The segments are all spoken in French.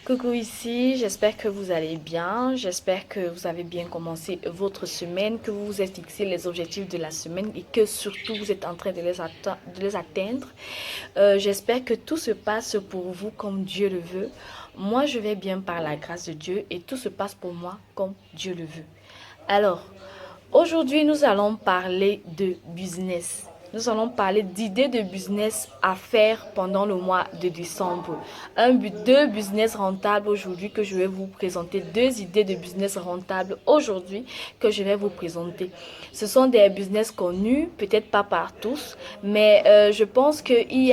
Coucou ici, j'espère que vous allez bien, j'espère que vous avez bien commencé votre semaine, que vous vous êtes fixé les objectifs de la semaine et que surtout vous êtes en train de les atteindre. J'espère que tout se passe pour vous comme Dieu le veut. Moi, je vais bien par la grâce de Dieu et tout se passe pour moi comme Dieu le veut. Alors, aujourd'hui, nous allons parler de business. Nous allons parler d'idées de business à faire pendant le mois de décembre. Deux business rentables aujourd'hui que je vais vous présenter. Deux idées de business rentables aujourd'hui que je vais vous présenter. Ce sont des business connus, peut-être pas par tous, mais je pense qu'il y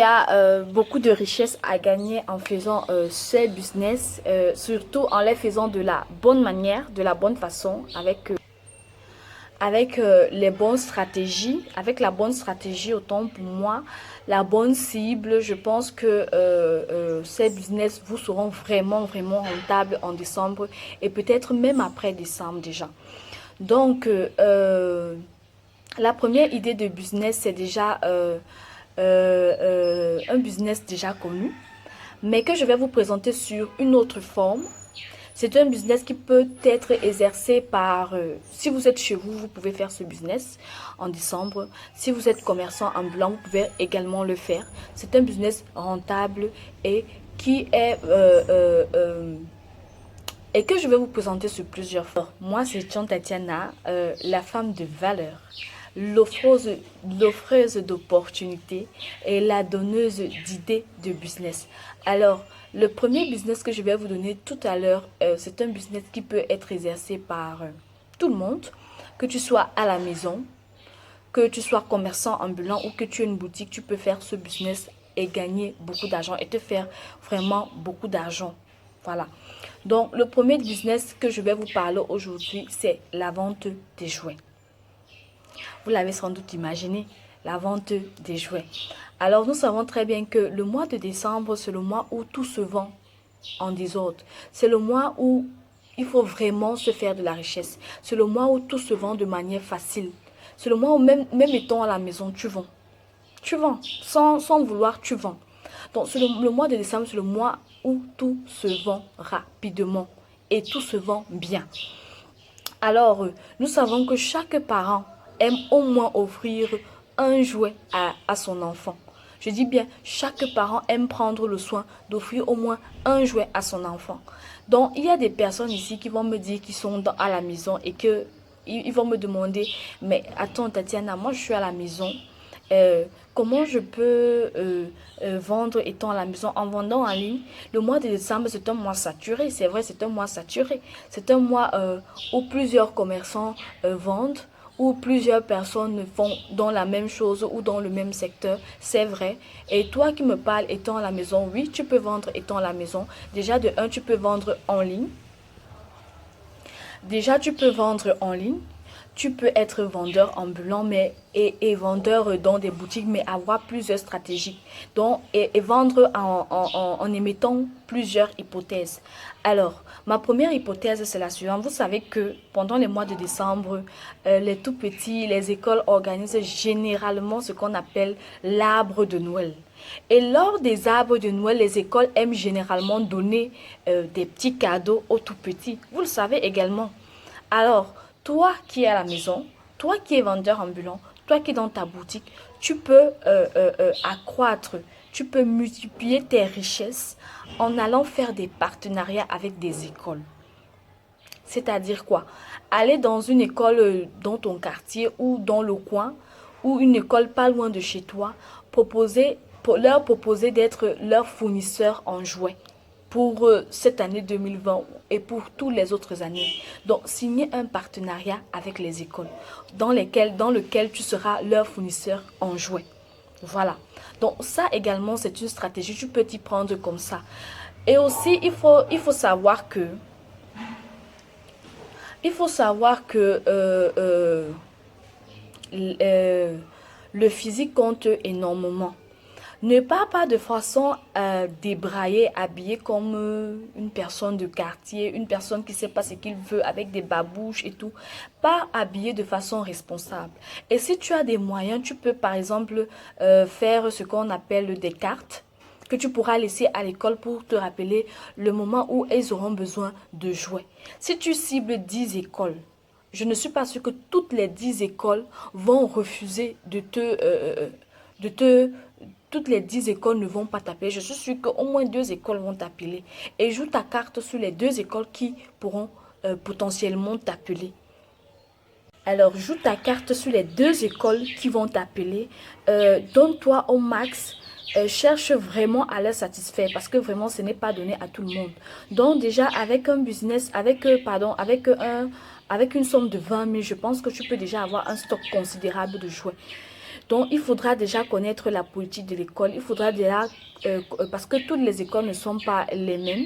a beaucoup de richesses à gagner en faisant ces business, surtout en les faisant de la bonne manière, de la bonne façon, avec les bonnes stratégies, avec la bonne stratégie autant pour moi, la bonne cible. Je pense que ces business vous seront vraiment rentables en décembre et peut-être même après décembre déjà. Donc, la première idée de business, c'est déjà un business déjà connu, mais que je vais vous présenter sur une autre forme. C'est un business qui peut être exercé par, si vous êtes chez vous, vous pouvez faire ce business en décembre. Si vous êtes commerçant ambulant, vous pouvez également le faire. C'est un business rentable et qui est et que je vais vous présenter sur plusieurs fois. Moi, c'est John Tatiana, la femme de valeur, l'offreuse, l'offreuse d'opportunités et la donneuse d'idées de business. Alors, le premier business que je vais vous donner tout à l'heure, c'est un business qui peut être exercé par tout le monde, que tu sois à la maison, que tu sois commerçant ambulant ou que tu aies une boutique, tu peux faire ce business et gagner beaucoup d'argent et te faire vraiment beaucoup d'argent. Voilà. Donc, le premier business que je vais vous parler aujourd'hui, c'est la vente des jouets. Vous l'avez sans doute imaginé, la vente des jouets. Alors, nous savons très bien que le mois de décembre, c'est le mois où tout se vend en désordre. C'est le mois où il faut vraiment se faire de la richesse. C'est le mois où tout se vend de manière facile. C'est le mois où même étant à la maison, tu vends. Tu vends. Sans vouloir, tu vends. Donc, le mois de décembre, c'est le mois où tout se vend rapidement et tout se vend bien. Alors, nous savons que chaque parent aime au moins offrir un jouet à son enfant. Je dis bien, chaque parent aime prendre le soin d'offrir au moins un jouet à son enfant. Donc, il y a des personnes ici qui vont me dire qu'ils sont à la maison et que ils vont me demander, mais attends Tatiana, moi je suis à la maison, comment je peux vendre étant à la maison en vendant en ligne. Le mois de décembre, c'est un mois saturé. C'est vrai, c'est un mois saturé. C'est un mois où plusieurs commerçants vendent, où plusieurs personnes font dans la même chose ou dans le même secteur. C'est vrai. Et toi qui me parles étant à la maison, oui, tu peux vendre étant à la maison. Déjà, de un, tu peux vendre en ligne. Déjà, tu peux vendre en ligne. Tu peux être vendeur ambulant et vendeur dans des boutiques, mais avoir plusieurs stratégies. Donc, et vendre en émettant plusieurs hypothèses. Alors, ma première hypothèse, c'est la suivante. Vous savez que pendant les mois de décembre, les tout petits, les écoles organisent généralement ce qu'on appelle l'arbre de Noël. Et lors des arbres de Noël, les écoles aiment généralement donner des petits cadeaux aux tout petits. Vous le savez également. Alors, toi qui es à la maison, toi qui es vendeur ambulant, toi qui es dans ta boutique, tu peux accroître, tu peux multiplier tes richesses en allant faire des partenariats avec des écoles. C'est-à-dire quoi? Aller dans une école dans ton quartier ou dans le coin ou une école pas loin de chez toi, leur proposer d'être leur fournisseur en jouets pour cette année 2020 et pour toutes les autres années. Donc, signer un partenariat avec les écoles dans lequel tu seras leur fournisseur en jouets. Voilà. Donc, ça également, c'est une stratégie. Tu peux t'y prendre comme ça. Et aussi, il faut savoir que euh, le physique compte énormément. Ne pars pas de façon débraillée, habillée comme une personne de quartier, une personne qui ne sait pas ce qu'il veut avec des babouches et tout. Pas habillée de façon responsable. Et si tu as des moyens, tu peux par exemple faire ce qu'on appelle des cartes que tu pourras laisser à l'école pour te rappeler le moment où ils auront besoin de jouets. Si tu cibles 10 écoles, je ne suis pas sûre que toutes les 10 écoles vont refuser de te toutes les 10 écoles ne vont pas t'appeler. Je suis sûre qu'au moins 2 écoles vont t'appeler. Et joue ta carte sur les 2 écoles qui pourront potentiellement t'appeler. Alors, joue ta carte sur les 2 écoles qui vont t'appeler. Donne-toi au max. Cherche vraiment à les satisfaire parce que vraiment, ce n'est pas donné à tout le monde. Donc, déjà, avec un business, avec une somme de 20 000, je pense que tu peux déjà avoir un stock considérable de jouets. Donc, il faudra déjà connaître la politique de l'école. Il faudra déjà, parce que toutes les écoles ne sont pas les mêmes.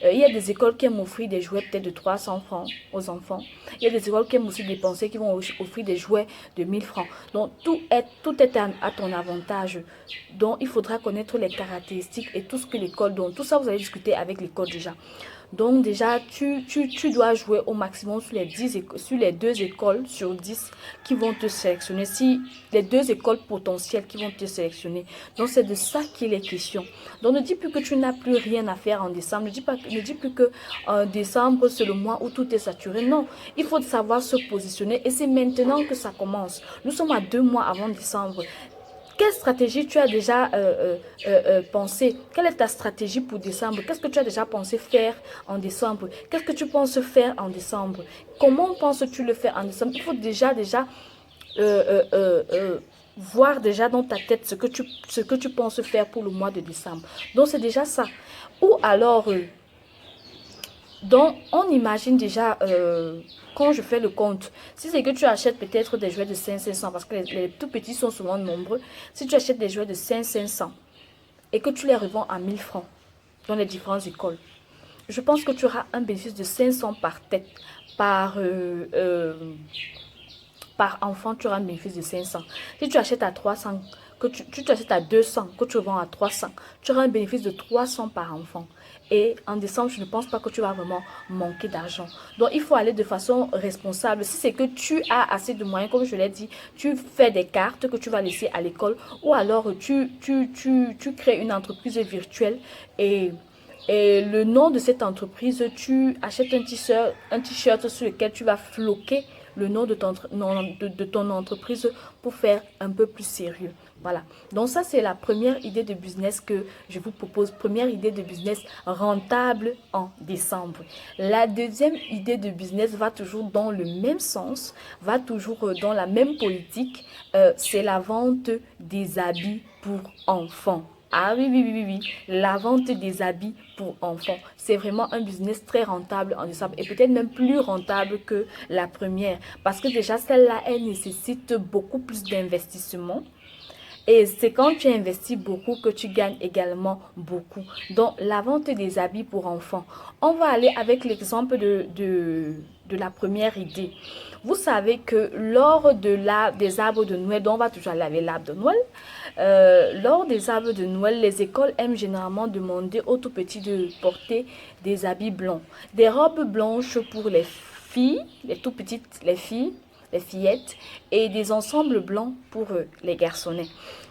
Il y a des écoles qui aiment offrir des jouets peut-être de 300 francs aux enfants. Il y a des écoles qui aiment aussi dépenser, qui vont offrir des jouets de 1000 francs. Donc, tout est à ton avantage. Donc, il faudra connaître les caractéristiques et tout ce que l'école donne. Tout ça, vous allez discuter avec l'école déjà. Donc déjà, tu dois jouer au maximum sur les 2 écoles sur 10 qui vont te sélectionner. Si les 2 écoles potentielles qui vont te sélectionner. Donc c'est de ça qu'il est question. Donc ne dis plus que tu n'as plus rien à faire en décembre. Ne dis plus que en décembre c'est le mois où tout est saturé. Non, il faut savoir se positionner et c'est maintenant que ça commence. Nous sommes à 2 mois avant décembre. Quelle stratégie tu as déjà pensé? Quelle est ta stratégie pour décembre? Qu'est-ce que tu as déjà pensé faire en décembre? Qu'est-ce que tu penses faire en décembre? Comment penses-tu le faire en décembre? Il faut déjà voir déjà dans ta tête ce que tu penses faire pour le mois de décembre. Donc, c'est déjà ça. Ou alors, donc, on imagine déjà, quand je fais le compte, si c'est que tu achètes peut-être des jouets de 500, parce que les tout petits sont souvent nombreux, si tu achètes des jouets de 500 et que tu les revends à 1000 francs dans les différentes écoles, je pense que tu auras un bénéfice de 500 par tête, par enfant, tu auras un bénéfice de 500. Si tu achètes à 300, que tu achètes à 200, que tu vends à 300, tu auras un bénéfice de 300 par enfant. Et en décembre, je ne pense pas que tu vas vraiment manquer d'argent. Donc, il faut aller de façon responsable. Si c'est que tu as assez de moyens, comme je l'ai dit, tu fais des cartes que tu vas laisser à l'école ou alors tu crées une entreprise virtuelle et le nom de cette entreprise, tu achètes un t-shirt sur lequel tu vas floquer le nom de ton entreprise pour faire un peu plus sérieux. Voilà. Donc ça, c'est la première idée de business que je vous propose. Première idée de business rentable en décembre. La deuxième idée de business va toujours dans le même sens, va toujours dans la même politique. C'est la vente des habits pour enfants. Ah oui, oui, oui, oui, oui. La vente des habits pour enfants. C'est vraiment un business très rentable en décembre et peut-être même plus rentable que la première. Parce que déjà, celle-là, elle nécessite beaucoup plus d'investissement. Et c'est quand tu investis beaucoup que tu gagnes également beaucoup. Donc, la vente des habits pour enfants. On va aller avec l'exemple de la première idée. Vous savez que lors des arbres de Noël, donc on va toujours aller avec l'arbre de Noël, lors des arbres de Noël, les écoles aiment généralement demander aux tout petits de porter des habits blancs. Des robes blanches pour les filles, les tout petites, les filles, les fillettes, et des ensembles blancs pour les garçonnets.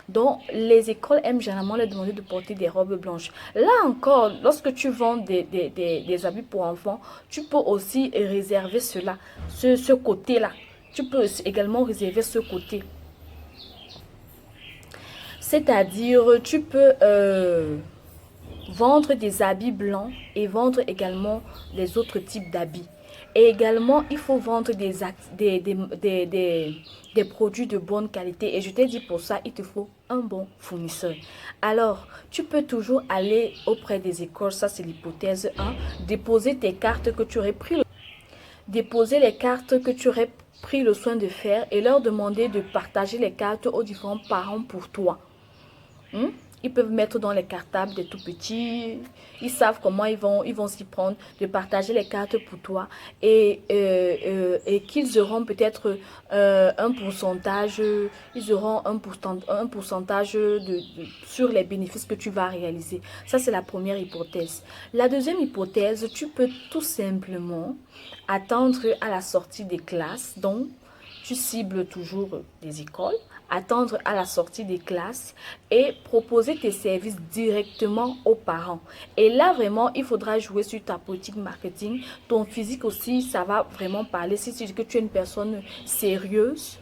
Donc, les écoles aiment généralement leur demander de porter des robes blanches. Là encore, lorsque tu vends des habits pour enfants, tu peux aussi réserver ce côté-là. Tu peux également réserver ce côté. C'est-à-dire, tu peux vendre des habits blancs et vendre également les autres types d'habits. Et également, il faut vendre des produits de bonne qualité. Et je t'ai dit pour ça, il te faut un bon fournisseur. Alors, tu peux toujours aller auprès des écoles, ça c'est l'hypothèse 1, déposer tes cartes que tu aurais pris, déposer les cartes que tu aurais pris le soin de faire et leur demander de partager les cartes aux différents parents pour toi. Ils peuvent mettre dans les cartables des tout petits. Ils savent comment ils vont s'y prendre, de partager les cartes pour toi. Et qu'ils auront peut-être un pourcentage. Ils auront un pourcentage sur les bénéfices que tu vas réaliser. Ça, c'est la première hypothèse. La deuxième hypothèse, tu peux tout simplement attendre à la sortie des classes. Donc, tu cibles toujours des écoles. attendre à la sortie des classes et proposer tes services directement aux parents. Et là, vraiment, il faudra jouer sur ta politique marketing. Ton physique aussi, ça va vraiment parler. Si tu dis que tu es une personne sérieuse,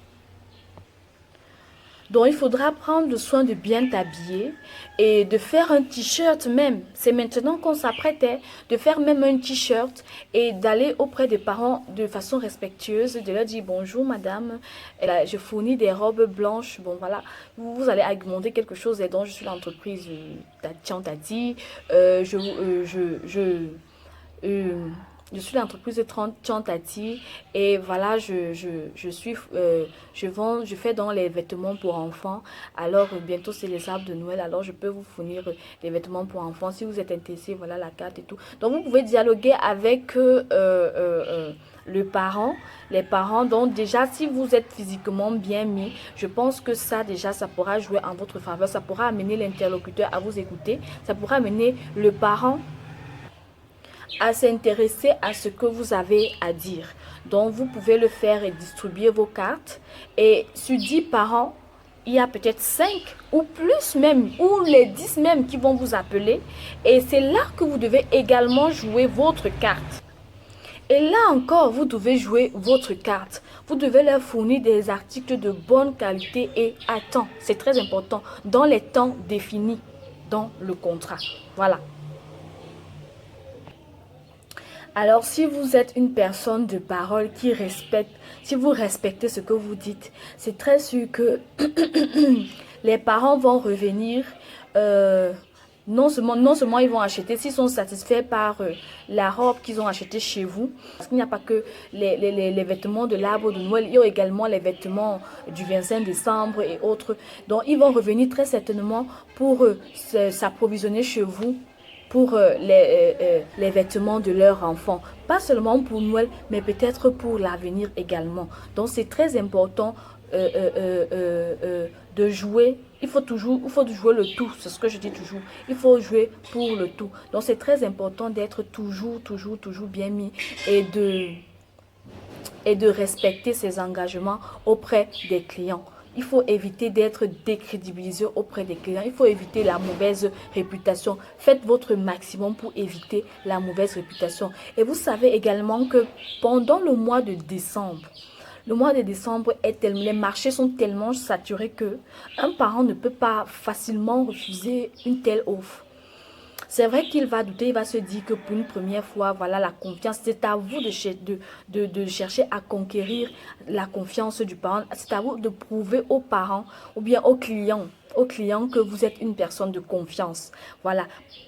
donc, il faudra prendre soin de bien t'habiller et de faire un t-shirt même. C'est maintenant qu'on s'apprête de faire même un t-shirt et d'aller auprès des parents de façon respectueuse, de leur dire bonjour madame, je fournis des robes blanches. Bon voilà, vous allez augmenter quelque chose et donc je suis l'entreprise Tati. Je suis l'entreprise de Tati et voilà, je fais dans les vêtements pour enfants. Alors, bientôt, c'est les arbres de Noël. Alors, je peux vous fournir des vêtements pour enfants. Si vous êtes intéressé, voilà la carte et tout. Donc, vous pouvez dialoguer avec le parent, les parents. Donc, déjà, si vous êtes physiquement bien mis, je pense que ça, déjà, ça pourra jouer en votre faveur. Ça pourra amener l'interlocuteur à vous écouter. Ça pourra amener le parent à s'intéresser à ce que vous avez à dire. Donc, vous pouvez le faire et distribuer vos cartes. Et sur 10 parents, il y a peut-être 5 ou plus même, ou les 10 même qui vont vous appeler. Et c'est là que vous devez également jouer votre carte. Et là encore, vous devez jouer votre carte. Vous devez leur fournir des articles de bonne qualité et à temps. C'est très important, dans les temps définis dans le contrat. Voilà. Alors, si vous êtes une personne de parole qui respecte, si vous respectez ce que vous dites, c'est très sûr que les parents vont revenir. Non seulement ils vont acheter, s'ils sont satisfaits par la robe qu'ils ont achetée chez vous. Parce qu'il n'y a pas que les vêtements de l'arbre de Noël, il y a également les vêtements du 25 décembre et autres. Donc, ils vont revenir très certainement pour s'approvisionner chez vous pour les vêtements de leurs enfants. Pas seulement pour Noël, mais peut-être pour l'avenir également. Donc, c'est très important de jouer. Il faut jouer le tout. C'est ce que je dis toujours. Il faut jouer pour le tout. Donc, c'est très important d'être toujours bien mis et de respecter ses engagements auprès des clients. Il faut éviter d'être décrédibilisé auprès des clients. Il faut éviter la mauvaise réputation. Faites votre maximum pour éviter la mauvaise réputation. Et vous savez également que pendant le mois de décembre, les marchés sont tellement saturés que un parent ne peut pas facilement refuser une telle offre. C'est vrai qu'il va douter, il va se dire que pour une première fois, voilà la confiance. C'est à vous de chercher à conquérir la confiance du parent. C'est à vous de prouver aux parents ou bien aux clients que vous êtes une personne de confiance. Voilà,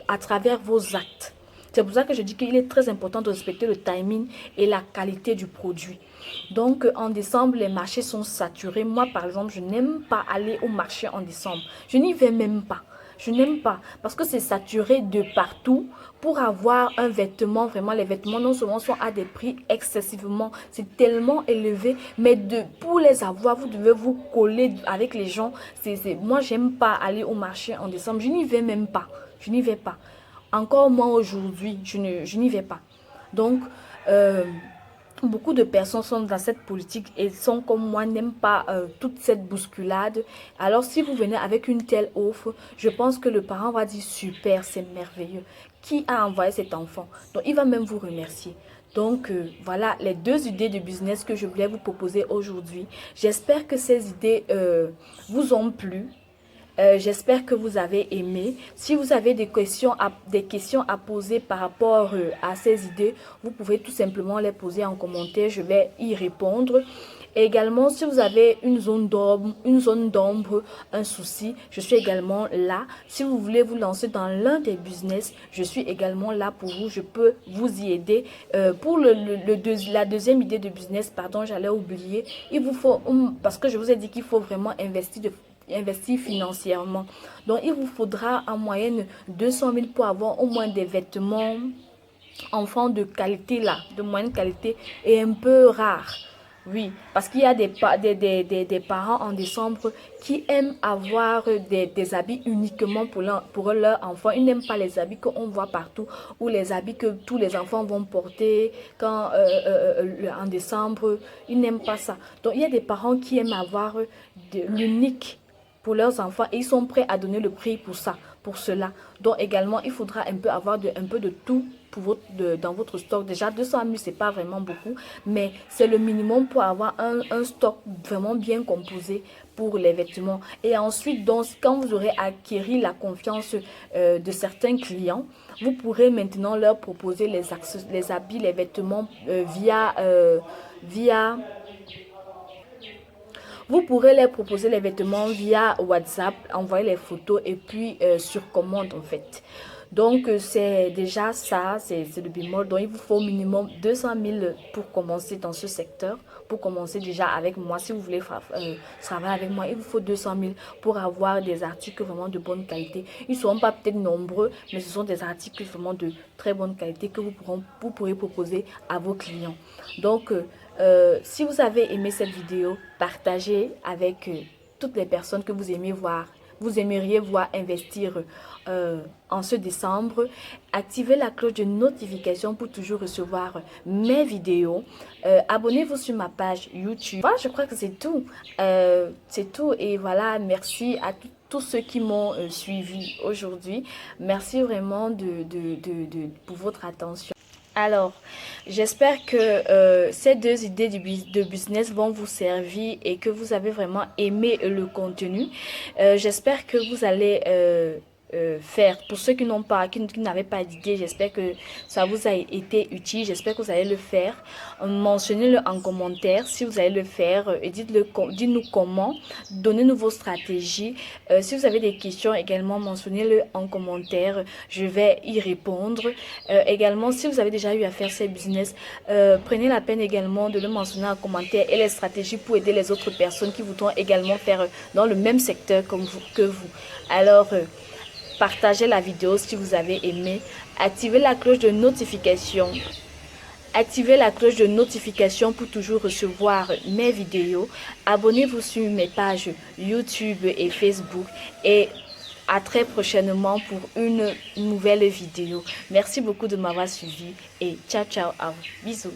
à travers vos actes. C'est pour ça que je dis qu'il est très important de respecter le timing et la qualité du produit. Donc, en décembre, les marchés sont saturés. Moi, par exemple, je n'aime pas aller au marché en décembre. Je n'y vais même pas. Je n'aime pas parce que c'est saturé de partout. Pour avoir un vêtement, vraiment les vêtements non seulement sont à des prix excessivement, c'est tellement élevé, mais pour les avoir, vous devez vous coller avec les gens. Moi, j'aime pas aller au marché en décembre. Je n'y vais même pas. Je n'y vais pas. Encore moins aujourd'hui, je n'y vais pas. Donc, beaucoup de personnes sont dans cette politique et sont comme moi, n'aiment pas toute cette bousculade. Alors, si vous venez avec une telle offre, je pense que le parent va dire super, c'est merveilleux. Qui a envoyé cet enfant? Donc, il va même vous remercier. Donc, voilà les 2 idées de business que je voulais vous proposer aujourd'hui. J'espère que ces idées vous ont plu. J'espère que vous avez aimé. Si vous avez des questions à poser par rapport à ces idées, vous pouvez tout simplement les poser en commentaire. Je vais y répondre. Et également, si vous avez une zone d'ombre, un souci, je suis également là. Si vous voulez vous lancer dans l'un des business, je suis également là pour vous. Je peux vous y aider. Pour la deuxième idée de business, pardon, j'allais oublier. Il vous faut, parce que je vous ai dit qu'il faut vraiment investir financièrement. Donc, il vous faudra en moyenne 200 000 pour avoir au moins des vêtements enfants de qualité là, de moyenne qualité et un peu rares. Oui, parce qu'il y a des parents en décembre qui aiment avoir des habits uniquement pour leur enfant. Ils n'aiment pas les habits qu'on voit partout ou les habits que tous les enfants vont porter en décembre. Ils n'aiment pas ça. Donc, il y a des parents qui aiment avoir l'unique pour leurs enfants et ils sont prêts à donner le prix pour ça, pour cela. Donc également, il faudra un peu avoir un peu de tout pour dans votre stock. Déjà, 200 000, c'est pas vraiment beaucoup, mais c'est le minimum pour avoir un stock vraiment bien composé pour les vêtements. Et ensuite, donc, quand vous aurez acquis la confiance de certains clients, vous pourrez maintenant leur proposer les habits, les vêtements via vous pourrez leur proposer les vêtements via WhatsApp, envoyer les photos et puis sur commande en fait. Donc c'est déjà ça, c'est le bémol. Donc il vous faut au minimum 200 000 pour commencer dans ce secteur, pour commencer déjà avec moi. Si vous voulez travailler avec moi, il vous faut 200 000 pour avoir des articles vraiment de bonne qualité. Ils ne seront pas peut-être nombreux, mais ce sont des articles vraiment de très bonne qualité que vous pourrez proposer à vos clients. Donc si vous avez aimé cette vidéo, partagez avec toutes les personnes que vous aimez voir. Vous aimeriez voir investir en ce décembre. Activez la cloche de notification pour toujours recevoir mes vidéos. Abonnez-vous sur ma page YouTube. Voilà, je crois que c'est tout. C'est tout et voilà, merci à tous ceux qui m'ont suivi aujourd'hui. Merci vraiment pour votre attention. Alors, j'espère que ces deux idées de business vont vous servir et que vous avez vraiment aimé le contenu. J'espère que vous allez faire. Pour ceux qui n'avaient pas d'idée, j'espère que ça vous a été utile. J'espère que vous allez le faire. Mentionnez-le en commentaire si vous allez le faire et dites-nous comment. Donnez-nous vos stratégies. Si vous avez des questions également, mentionnez-le en commentaire. Je vais y répondre. Également, si vous avez déjà eu à faire ces business, prenez la peine également de le mentionner en commentaire et les stratégies pour aider les autres personnes qui voudront également faire dans le même secteur que vous. Alors, partagez la vidéo si vous avez aimé. Activez la cloche de notification. Activez la cloche de notification pour toujours recevoir mes vidéos. Abonnez-vous sur mes pages YouTube et Facebook. Et à très prochainement pour une nouvelle vidéo. Merci beaucoup de m'avoir suivi. Et ciao, ciao. Bisous.